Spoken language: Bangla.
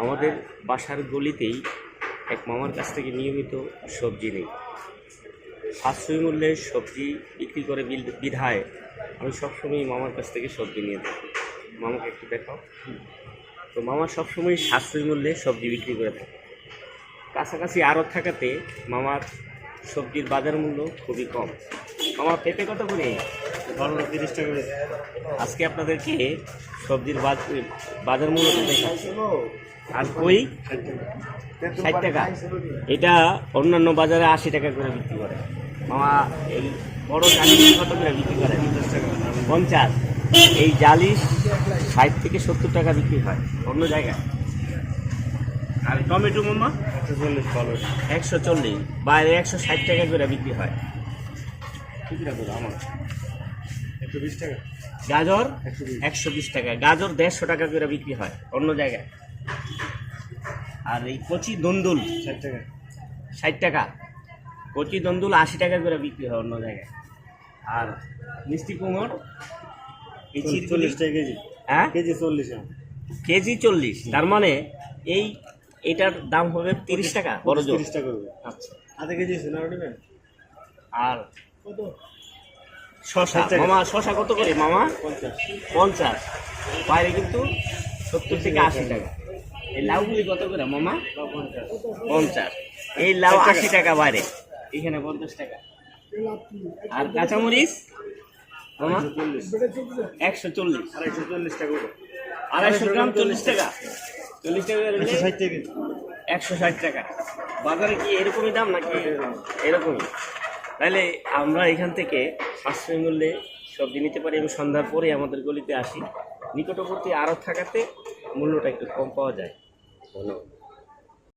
আমাদের বাসার গলিতেই এক মামার কাছ থেকে নিয়মিত সবজি নেই। সাশ্রয়ী মূল্যে সবজি বিক্রি করে বিধায় আমি সবসময় মামার কাছ থেকে সবজি নিয়ে থাকি। মামাকে একটু দেখাও। তো মামা সবসময় সাশ্রয়ী মূল্যে সবজি বিক্রি করে থাকে। কাছাকাছি আড়ত থাকাতে মামার সবজির বাজার মূল্য খুবই কম। মামা পেঁপে কত করে? 30 টাকা করে। আজকে আপনাদেরকে সবজির বাজার মূল্য দেখাচ্ছি। আর কই 60 টাকা। এটা অন্যান্য বাজারে 80 টাকা করে বিক্রি করে। মামা এই বড় জালিশ কত করে বিক্রি করে? 50 টাকা। 50। এই জালিশ 60 থেকে 70 টাকা বিক্রি হয় অন্য জায়গায়। আর টমেটো মামা 140 ভালো। 140, বাইরে 160 টাকা করে বিক্রি হয়। ঠিক আছে আমার 120 টাকা। গাজর 120 টাকা। গাজর 150 টাকা করে বিক্রি হয় অন্য জায়গায়। আর এই কচি দন্দুল 60 টাকা। 60 টাকা। কচি দন্দুল 80 টাকা করে বিক্রি হয় অন্য জায়গায়। আর মিষ্টি কুমড় 40 টাকা কেজি। হ্যাঁ, কেজি 40 টাকা। কেজি 40। তার মানে এটার দাম হবে 30 টাকা বড় জোর। 30 টাকা করবে। আচ্ছা। আধা কেজি সোনার নেবেন? আর কত? শশা 60 টাকা। মামা, শশা কত করে মামা? 50। 50। বাইরে কিন্তু 70 থেকে 80 টাকা। এই লাউগুলি কত করে মামা? 50। এই লাউ 80 টাকা বাইরে, এখানে 50 টাকা। আর কাঁচামরিচ মামা 140। 240 টাকা করে। 250 গ্রাম 40 টাকা। 40 টাকা 160 টাকা। 160 টাকা। বাজারে কি এরকমই দাম নাকি এরকমই? তাহলে আমরা এখান থেকে সাশ্রয়ী মূল্যে সবজি নিতে পারি এবং সন্ধ্যার পরে আমাদের গলিতে আসি। নিকটবর্তী আড়ত থাকাতে মূল্যটা একটু কম পাওয়া যায়। ধন্যবাদ।